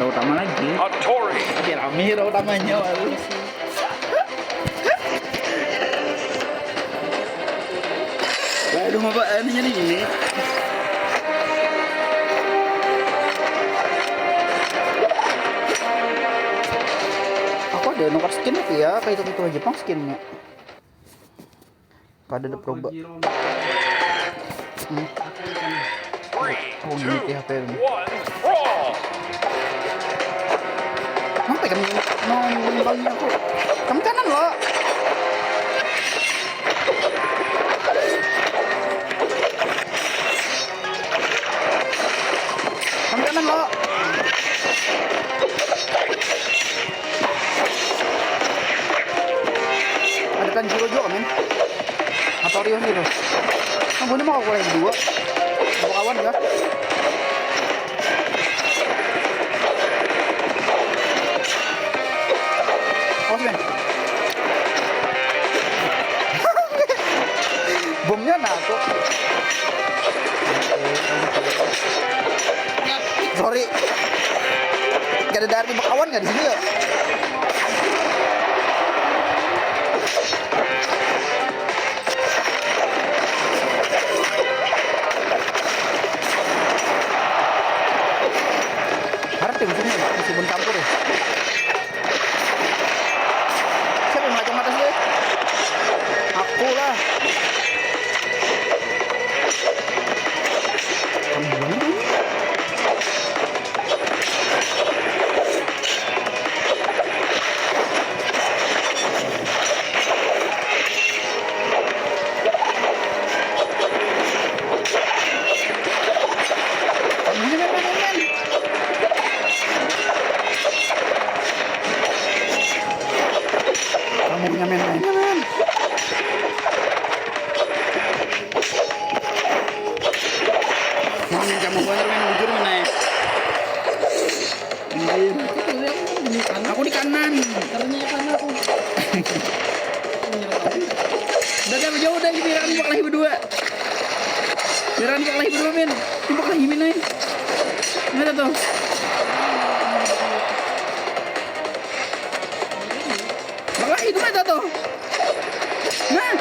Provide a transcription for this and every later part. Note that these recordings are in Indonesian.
hero utama lagi. Rame hero utamanya waduh. Waduh apa anehnya nih ini. Aku ada nomor skin itu ya, kayak itu Jepang skinnya. Pada ada proba. Oh gini HP ini. Sampai kamu mau nembangnya aku. Kamu kanan loh. Kamu kanan loh. Ada Tanjiro juga men. Atau Rio gitu. Kamu ini mau aku lagi dua. Mau kawan ya? Awas men. Bomnya aku. Sorry. Gak ada dari kawan nggak di sini ya? Harap deh musuhnya meskipun campur ya. Siapa yang ngacung atas deh? Aku lah. Kamunya men. Mami kamu bener men jujur men naik. Aku di kanan. Caranya kanan aku. Udah jauh dah giliran tembak lagi berdua. Giliran tembak lagi berdua men. Tembak lagi men naik. Mana tuh? Lagi itu mana tuh? Nah.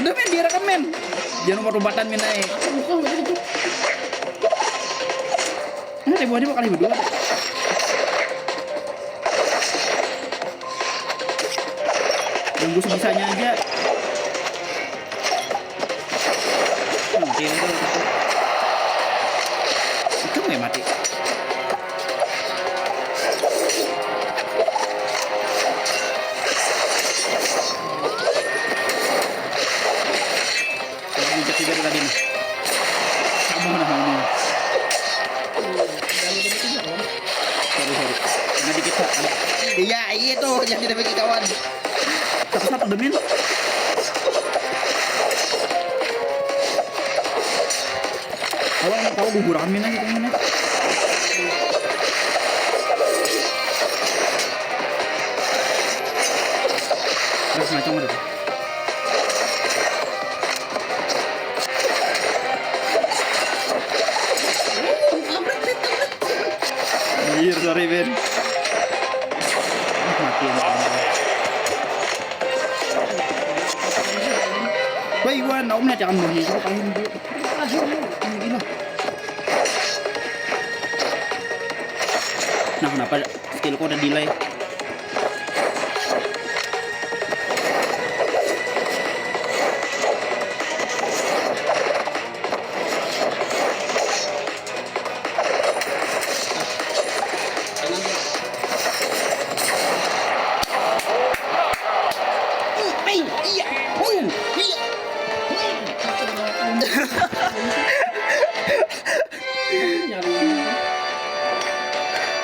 Udah men direkam men. Jangan lupa rubatan men naik. Nah, tembak aja kali berdua. Tunggu sebisanya aja. Mati itu. Itu nggak mati. Dari tadi nih. Kamu namanya. Sorry. Karena dikit kan. Iya itu yang tidak bagi kawan. Satu demin. Kalau bubur amin aja temennya. Terus macam mana tuh? Sorry Ben. Mati yang baik gua naumnya jangan bunyi gua paling dulu. Gila. Nah kenapa skillku udah delay?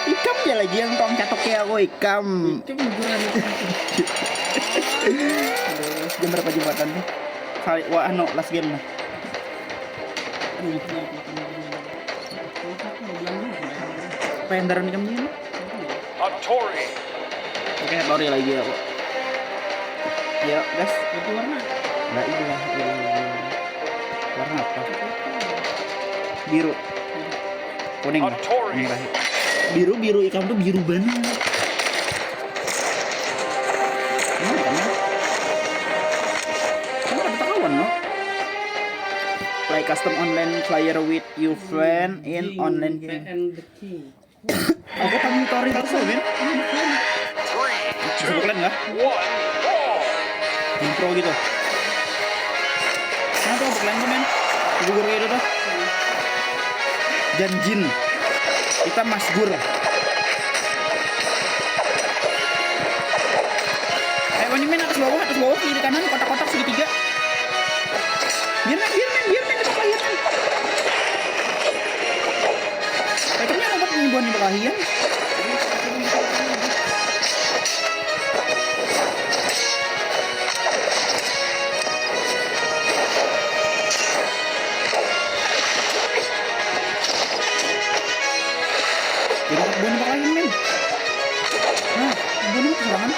Ikam dia lagi yang tong catoknya aku ikam. Jam berapa jembatan tuh? Kali wah no last game lah. Pendaran ikam ini. Oke, baru lagi aku. Ya, guys, Itu warna. Nah, ini lah. Warna apa? Biru. Kuning lah. Kuning terakhir. Biru ikan tuh biru banget. Ada kawan loh. Play custom online player with your friend in online game. Aku tamu tori terus men. Bisa kalian nggak? Intro gitu. Nah tuh kalian tuh men. Gugur gitu tuh. Janjin. Kita masgur. Ini men atas bawah kiri kanan kotak-kotak segitiga. Biar men kita kalian men. Kayaknya dapat penyembuhan di kalian. Jadi penyembuhan di kalian men. Nah, penyembuhan keserangan.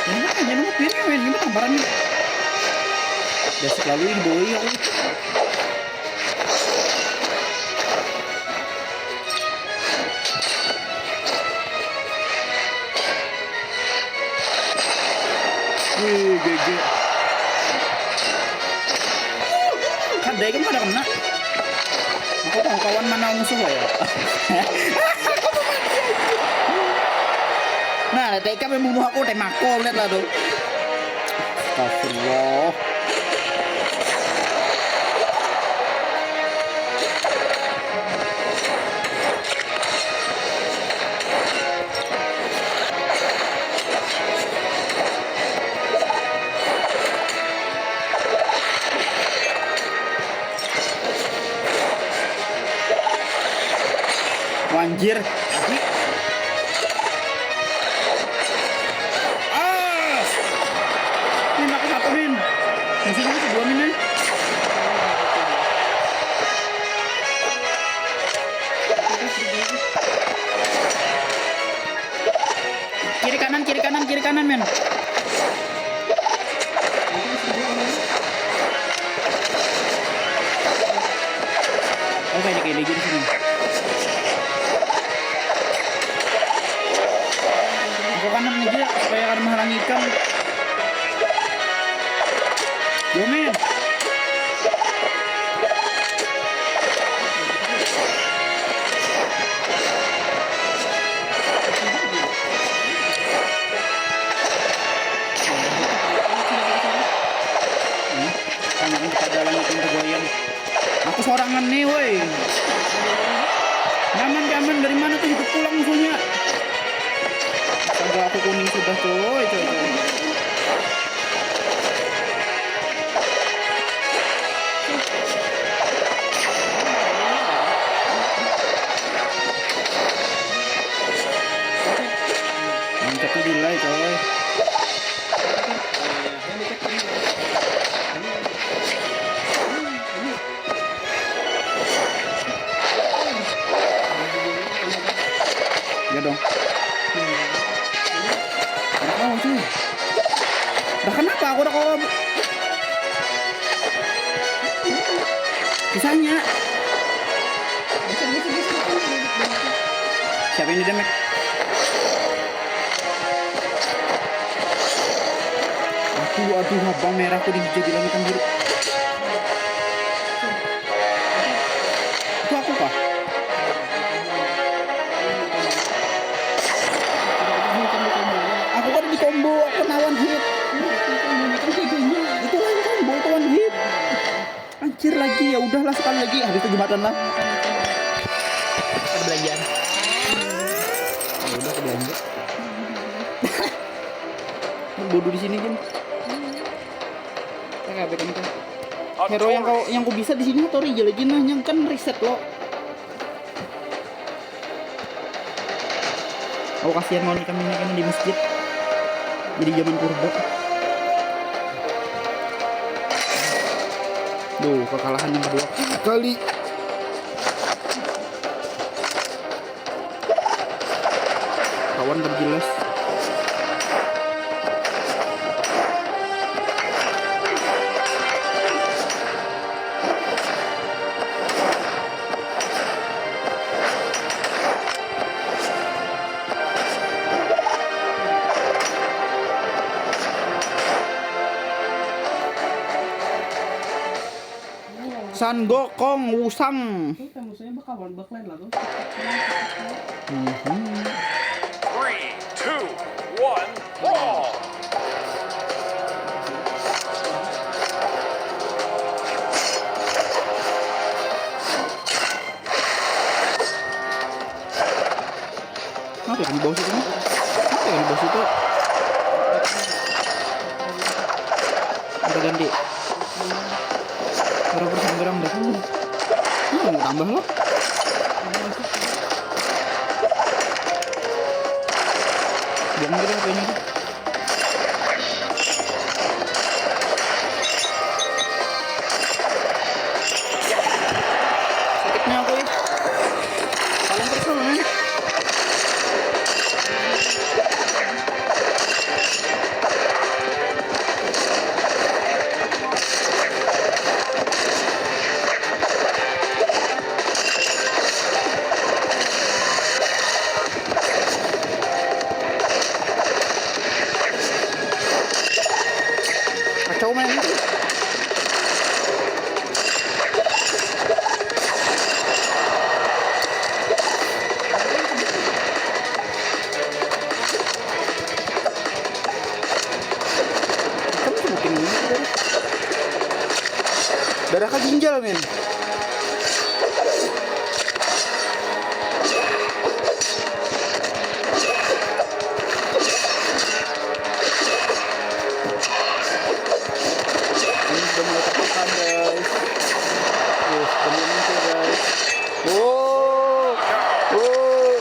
Ini kan jangan lupa pilih men, ini tamparan nih. Dasar lalu ini boy aku. GG. Kan dia kan pada kena. Aku tahu kawan mana musuh ya. Nah, TK membunuh aku temako, lihat lah tuh. Astagfirullah. Anjir. Min aku satu min. Musuhnya masih 2 min. Kiri kanan men. Oke, ini kayak di sini. Aku kanan aja supaya akan menghalangi ikan. Yo men. Tanyain kepada langit yang tergoyang. Aku sorangan nih woi. Nyaman dari mana tuh hidup pulang musuhnya. Agak aku kuning sudah coy. Tapi delay coy. Ya dong. Oh tuh. Dah kenapa aku udah kok kisahnya. Siapa ini demek? Aduh, abang merahku jadi langit biru. Itu aku kah? Aku kan di combo, aku nawan hit. Itu lagi combo, itu one hit. Anjir lagi, ya udahlah sekali lagi habis itu jembatan lah. Perbelanjaan. Ya udah ke belanja. Bodoh di sini kan. Hero yang kau bisa di sini atau Rijal lagi yang kan reset lo. Oh kasihan mau kami kan di masjid. Jadi zaman purba. Duh, kekalahan yang kedua kali. Kawan terjelas. San Gokong Wusang. Tuh kan musuhnya bakalan backline lah tuh. 3, 2, 1, brawl! Apa yang di bawah situ? Apa yang di bawah situ? Udah ganti. Berapa persen berang dah? Mau tambah loh. Buang gitu HP-nya tuh. Sakitnya aku ya. Paling kesel men. Kacau men itu. Kamu sebutin ini darah. Darah ke ginjal men. Ini sudah mulai tertekan guys. Yes, sudah mulai muncul guys. Oh, oh.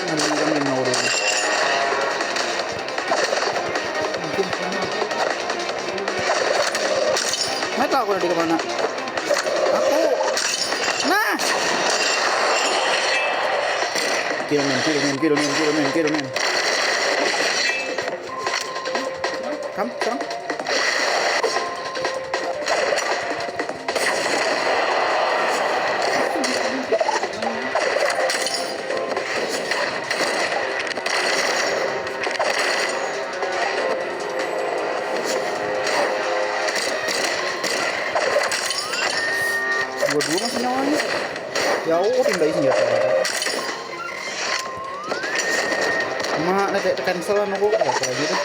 Nanti kami mau dulu. Nggak tahu aku nanti kemana. Aku. Nah. Kill men. Come. Dua-dua masih nyawanya. Ya aku pindahin senjata. Mak, nanti cancelan aku. Apa lagi tuh?